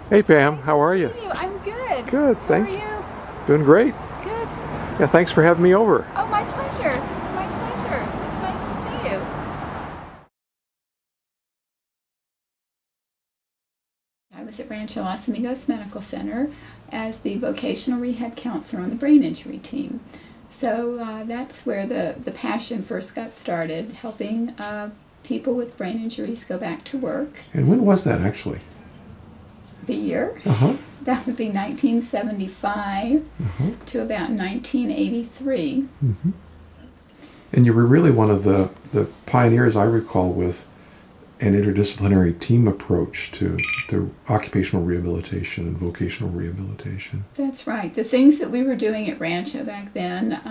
Hey Pam, Nice how are to you? see you. I'm good. Good, How are thanks. you? Doing great. Good. Yeah, thanks for having me over. Oh, my pleasure. My pleasure. It's nice to see you. I was at Rancho Amigos Medical Center as the vocational rehab counselor on the brain injury team. So that's where the passion first got started, helping people with brain injuries go back to work. And when was that actually? The year, Uh-huh. that would be 1975 Uh-huh. to about 1983. hmm And you were really one of the pioneers, I recall, with an interdisciplinary team approach to occupational rehabilitation and vocational rehabilitation. That's right. The things that we were doing at Rancho back then,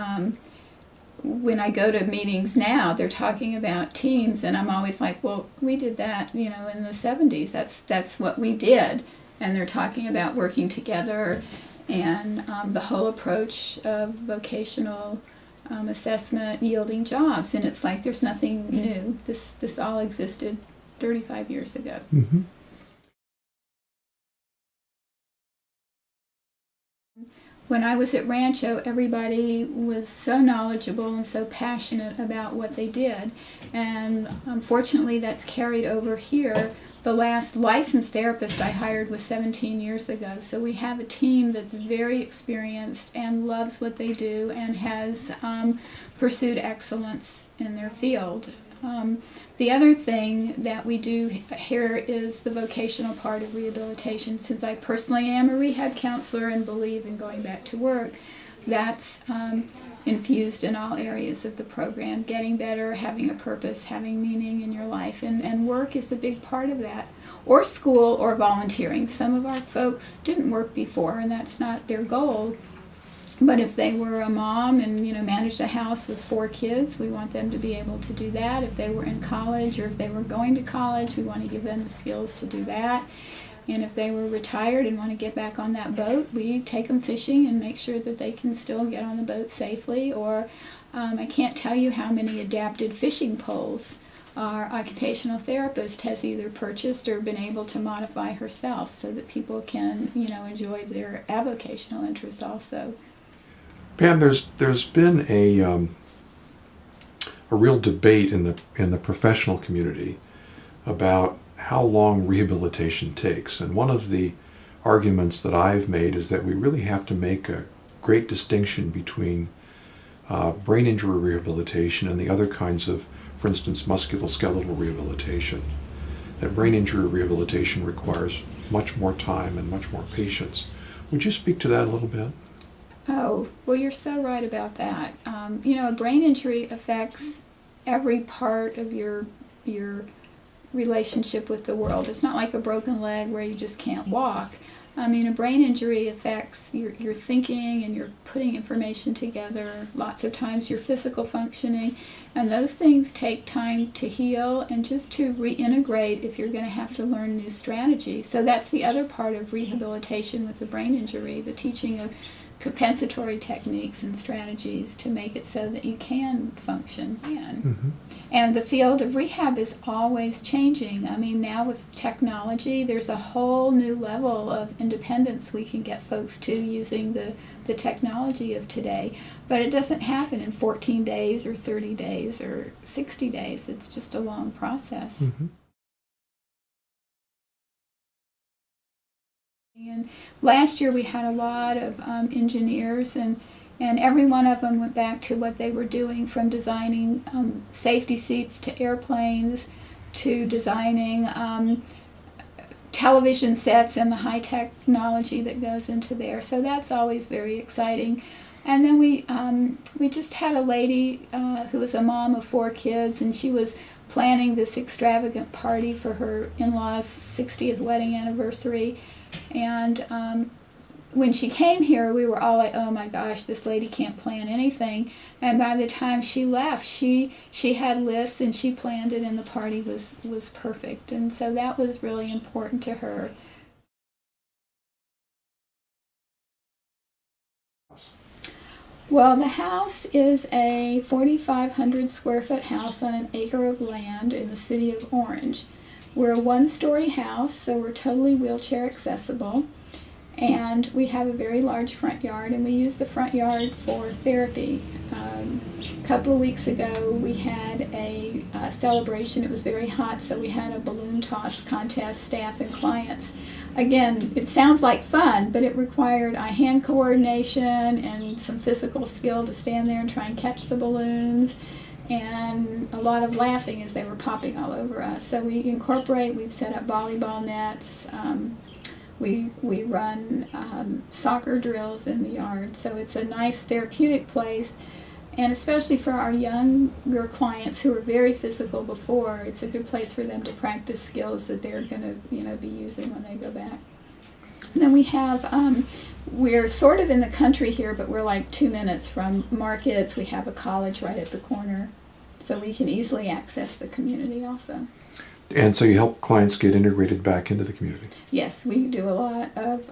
when I go to meetings now, they're talking about teams, and I'm always like, "Well, we did that, in the '70s. That's what we did." And they're talking about working together, and the whole approach of vocational assessment yielding jobs. And it's like there's nothing new. This all existed 35 years ago. Mm-hmm. When I was at Rancho, everybody was so knowledgeable and so passionate about what they did. And unfortunately, that's carried over here. The last licensed therapist I hired was 17 years ago. So we have a team that's very experienced and loves what they do and has pursued excellence in their field. The other thing that we do here is the vocational part of rehabilitation. Since I personally am a rehab counselor and believe in going back to work, that's infused in all areas of the program. Getting better, having a purpose, having meaning in your life, and work is a big part of that. Or school or volunteering. Some of our folks didn't work before, and that's not their goal. But if they were a mom and managed a house with 4 kids, we want them to be able to do that. If they were in college or if they were going to college, we want to give them the skills to do that. And if they were retired and want to get back on that boat, we take them fishing and make sure that they can still get on the boat safely. Or I can't tell you how many adapted fishing poles our occupational therapist has either purchased or been able to modify herself so that people can enjoy their avocational interests also. Pam, there's been a real debate in the professional community about how long rehabilitation takes. And one of the arguments that I've made is that we really have to make a great distinction between brain injury rehabilitation and the other kinds of, for instance, musculoskeletal rehabilitation. That brain injury rehabilitation requires much more time and much more patience. Would you speak to that a little bit? Oh, well, you're so right about that. A brain injury affects every part of your relationship with the world. It's not like a broken leg where you just can't walk. I mean, a brain injury affects your thinking and your putting information together. Lots of times your physical functioning. And those things take time to heal and just to reintegrate if you're going to have to learn new strategies. So that's the other part of rehabilitation with the brain injury, the teaching of compensatory techniques and strategies to make it so that you can function again. Mm-hmm. And the field of rehab is always changing. I mean, now with technology, there's a whole new level of independence we can get folks to using the technology of today. But it doesn't happen in 14 days or 30 days or 60 days. It's just a long process. Mm-hmm. And last year we had a lot of engineers, and every one of them went back to what they were doing, from designing safety seats to airplanes to designing television sets and the high technology that goes into there. So that's always very exciting. And then we just had a lady who was a mom of 4 kids, and she was planning this extravagant party for her in-laws' 60th wedding anniversary. And when she came here, we were all like, "Oh my gosh, this lady can't plan anything." And by the time she left, she had lists and she planned it, and the party was perfect. And so that was really important to her. Well, the house is a 4,500 square foot house on an acre of land in the city of Orange. We're a one-story house, so we're totally wheelchair accessible. And we have a very large front yard, and we use the front yard for therapy. A couple of weeks ago, we had a celebration. It was very hot, so we had a balloon toss contest, staff and clients. Again, it sounds like fun, but it required hand coordination and some physical skill to stand there and try and catch the balloons, and a lot of laughing as they were popping all over us. So we've set up volleyball nets. We run soccer drills in the yard, so it's a nice therapeutic place, and especially for our younger clients who were very physical before, it's a good place for them to practice skills that they're going to be using when they go back. And then we have, we're sort of in the country here, but we're like 2 minutes from markets. We have a college right at the corner, so we can easily access the community also. And so you help clients get integrated back into the community? Yes, we do a lot of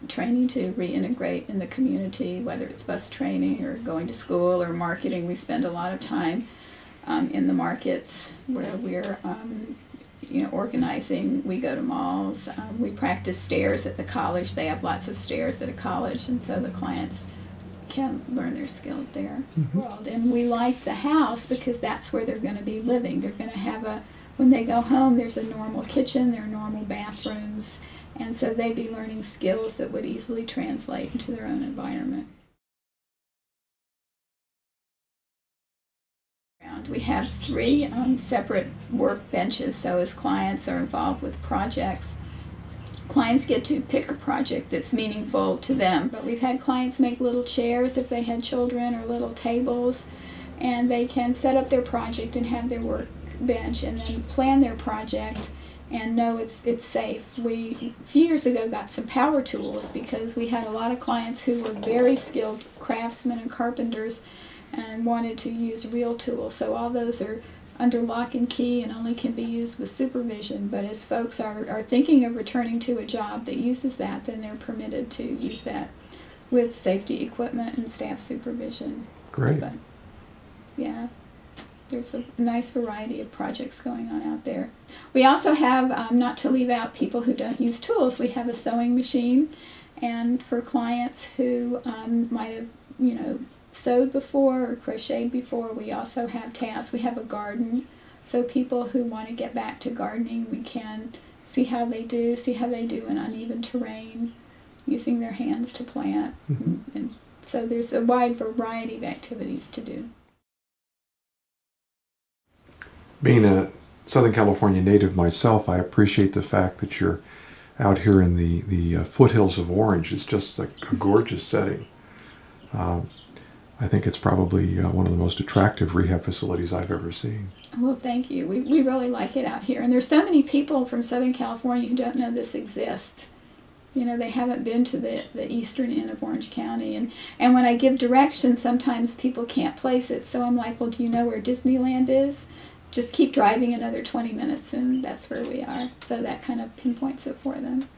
training to reintegrate in the community, whether it's bus training or going to school or marketing. We spend a lot of time in the markets where we're organizing. We go to malls. We practice stairs at the college. They have lots of stairs at a college, and so the clients can learn their skills there. Mm-hmm. And we like the house because that's where they're going to be living. They're going to have when they go home, there's a normal kitchen, there are normal bathrooms, and so they'd be learning skills that would easily translate into their own environment. We have 3 separate work benches, so as clients are involved with projects, clients get to pick a project that's meaningful to them. But we've had clients make little chairs if they had children, or little tables, and they can set up their project and have their work bench and then plan their project and know it's safe. We, a few years ago, got some power tools because we had a lot of clients who were very skilled craftsmen and carpenters and wanted to use real tools. So all those are under lock and key and only can be used with supervision. But as folks are thinking of returning to a job that uses that, then they're permitted to use that with safety equipment and staff supervision. Great. But, yeah. There's a nice variety of projects going on out there. We also have, not to leave out people who don't use tools, we have a sewing machine, and for clients who might have, sewed before or crocheted before, we also have tasks. We have a garden, so people who want to get back to gardening, we can see how they do in uneven terrain, using their hands to plant. Mm-hmm. And so there's a wide variety of activities to do. Being a Southern California native myself, I appreciate the fact that you're out here in the foothills of Orange. It's just a gorgeous setting. I think it's probably one of the most attractive rehab facilities I've ever seen. Well, thank you. We really like it out here. And there's so many people from Southern California who don't know this exists. They haven't been to the eastern end of Orange County. And when I give directions, sometimes people can't place it. So I'm like, well, do you know where Disneyland is? Just keep driving another 20 minutes and that's where we are. So that kind of pinpoints it for them.